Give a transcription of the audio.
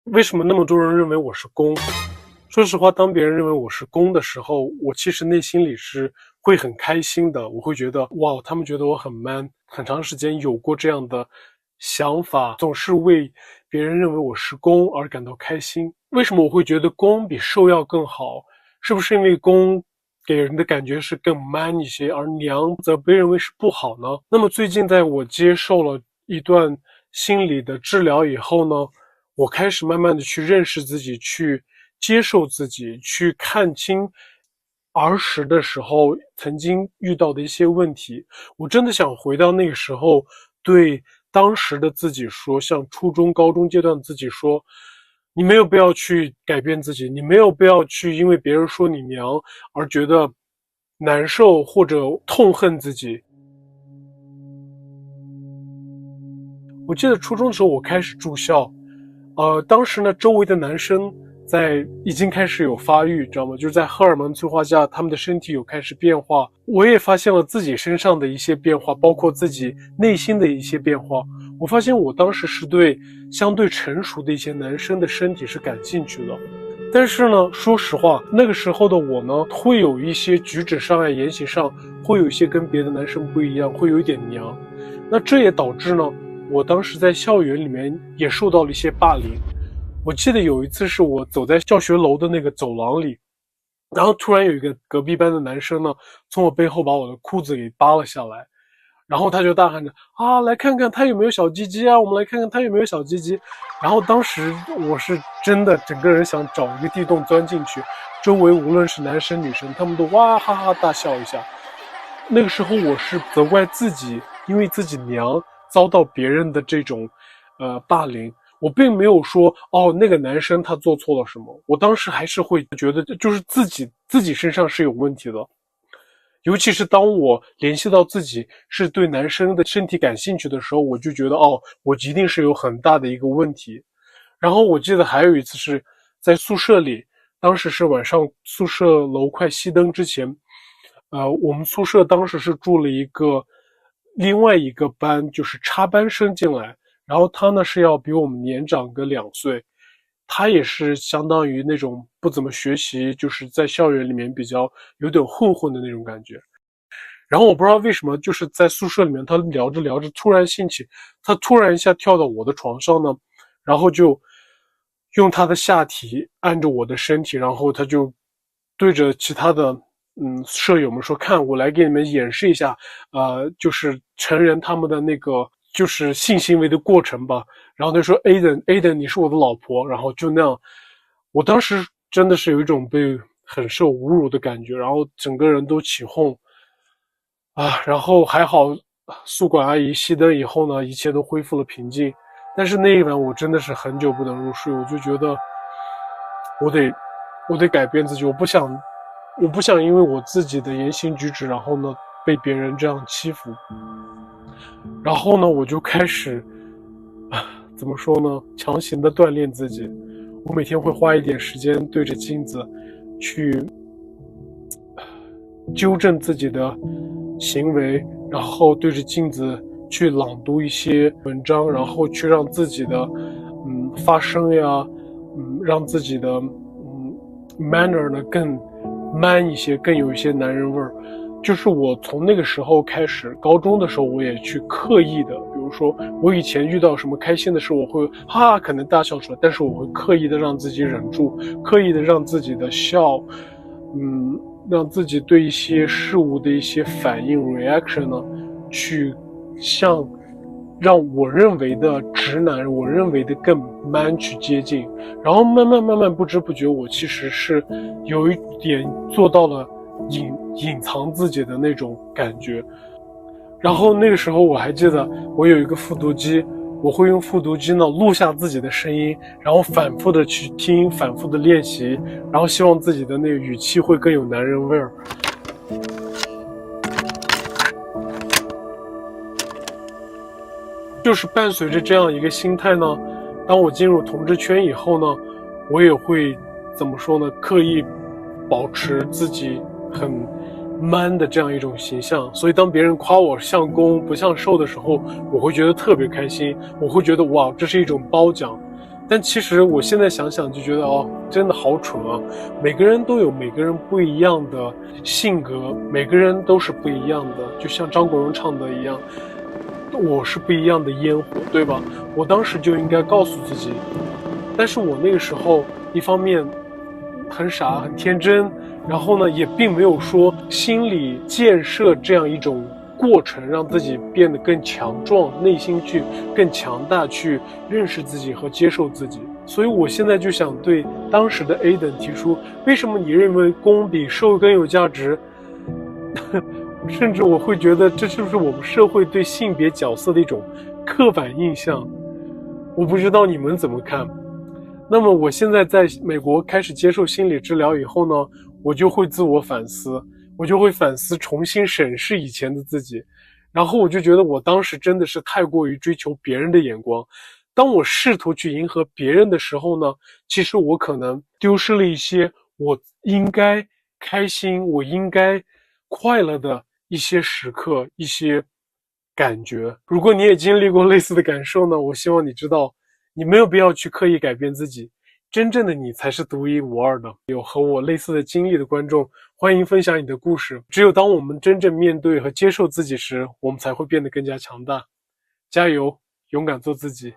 为什么那么多人认为我是攻？说实话，当别人认为我是攻的时候，我其实内心里是会很开心的。我会觉得，哇，他们觉得我很 man，很长时间有过这样的想法，总是为别人认为我是攻而感到开心。为什么我会觉得攻比受要更好？是不是因为攻给人的感觉是更 man 一些，而娘则被认为是不好呢？那么最近在我接受了一段心理的治疗以后呢，我开始慢慢的去认识自己，去接受自己，去看清儿时的时候曾经遇到的一些问题。我真的想回到那个时候，对当时的自己说，像初中、高中阶段的自己说，你没有必要去改变自己，你没有必要去因为别人说你娘而觉得难受或者痛恨自己。我记得初中的时候，我开始住校，当时呢，周围的男生已经开始有发育，知道吗？就是在荷尔蒙催化下，他们的身体有开始变化。我也发现了自己身上的一些变化，包括自己内心的一些变化。我发现我当时是对相对成熟的一些男生的身体是感兴趣的，但是呢，说实话，那个时候的我呢，会有一些举止上言行上会有一些跟别的男生不一样，会有一点娘。那这也导致呢，我当时在校园里面也受到了一些霸凌。我记得有一次是我走在教学楼的那个走廊里，然后突然有一个隔壁班的男生呢，从我背后把我的裤子给扒了下来，然后他就大喊着啊，来看看他有没有小鸡鸡啊，我们来看看他有没有小鸡鸡。然后当时我是真的整个人想找一个地洞钻进去，周围无论是男生女生，他们都哇哈哈大笑一下。那个时候我是责怪自己，因为自己娘遭到别人的这种霸凌。我并没有说哦那个男生他做错了什么，我当时还是会觉得就是自己身上是有问题的。尤其是当我联系到自己是对男生的身体感兴趣的时候，我就觉得哦，我一定是有很大的一个问题。然后我记得还有一次是在宿舍里，当时是晚上宿舍楼快熄灯之前，我们宿舍当时是住了另外一个班，就是插班生进来，然后他呢是要比我们年长个2岁，他也是相当于那种不怎么学习，就是在校园里面比较有点混混的那种感觉。然后我不知道为什么，就是在宿舍里面，他聊着聊着突然兴起，他突然一下跳到我的床上呢，然后就用他的下体按着我的身体，然后他就对着其他的舍友们说：“看，我来给你们演示一下，就是成人他们的那个就是性行为的过程吧。”然后他说：“Aden，你是我的老婆。”然后就那样，我当时真的是有一种被很受侮辱的感觉，然后整个人都起哄。然后还好，宿管阿姨熄灯以后呢，一切都恢复了平静。但是那一晚我真的是很久不能入睡，我就觉得我得我得改变自己，我不想因为我自己的言行举止，然后呢被别人这样欺负。然后呢，我就开始怎么说呢，强行的锻炼自己。我每天会花一点时间对着镜子去纠正自己的行为，然后对着镜子去朗读一些文章，然后去让自己的发声呀，让自己的manner 呢更 man 一些，更有一些男人味儿。就是我从那个时候开始，高中的时候我也去刻意的，比如说我以前遇到什么开心的事，我会可能大笑出来，但是我会刻意的让自己忍住，刻意的让自己的笑，让自己对一些事物的一些反应 reaction 呢，去向让我认为的直男，我认为的更 man 去接近，然后慢慢不知不觉，我其实是有一点做到了隐藏自己的那种感觉。然后那个时候我还记得我有一个复读机，我会用复读机呢录下自己的声音，然后反复的去听，反复的练习，然后希望自己的那个语气会更有男人味儿。就是伴随着这样一个心态呢，当我进入同志圈以后呢，我也会怎么说呢，刻意保持自己很 man 的这样一种形象。所以当别人夸我像攻不像受的时候，我会觉得特别开心，我会觉得哇，这是一种褒奖。但其实我现在想想就觉得真的好蠢啊！每个人都有每个人不一样的性格，每个人都是不一样的，就像张国荣唱的一样，我是不一样的烟火，对吧？我当时就应该告诉自己，但是我那个时候一方面很傻很天真，然后呢也并没有说心理建设这样一种过程，让自己变得更强壮，内心去更强大，去认识自己和接受自己。所以我现在就想对当时的 Aiden 提出，为什么你认为攻比受更有价值？甚至我会觉得这是不是我们社会对性别角色的一种刻板印象？我不知道你们怎么看。那么我现在在美国开始接受心理治疗以后呢，我就会自我反思，我就会反思，重新审视以前的自己，然后我就觉得我当时真的是太过于追求别人的眼光。当我试图去迎合别人的时候呢，其实我可能丢失了一些我应该开心，我应该快乐的一些时刻，一些感觉。如果你也经历过类似的感受呢，我希望你知道，你没有必要去刻意改变自己，真正的你才是独一无二的。有和我类似的经历的观众，欢迎分享你的故事。只有当我们真正面对和接受自己时，我们才会变得更加强大。加油，勇敢做自己。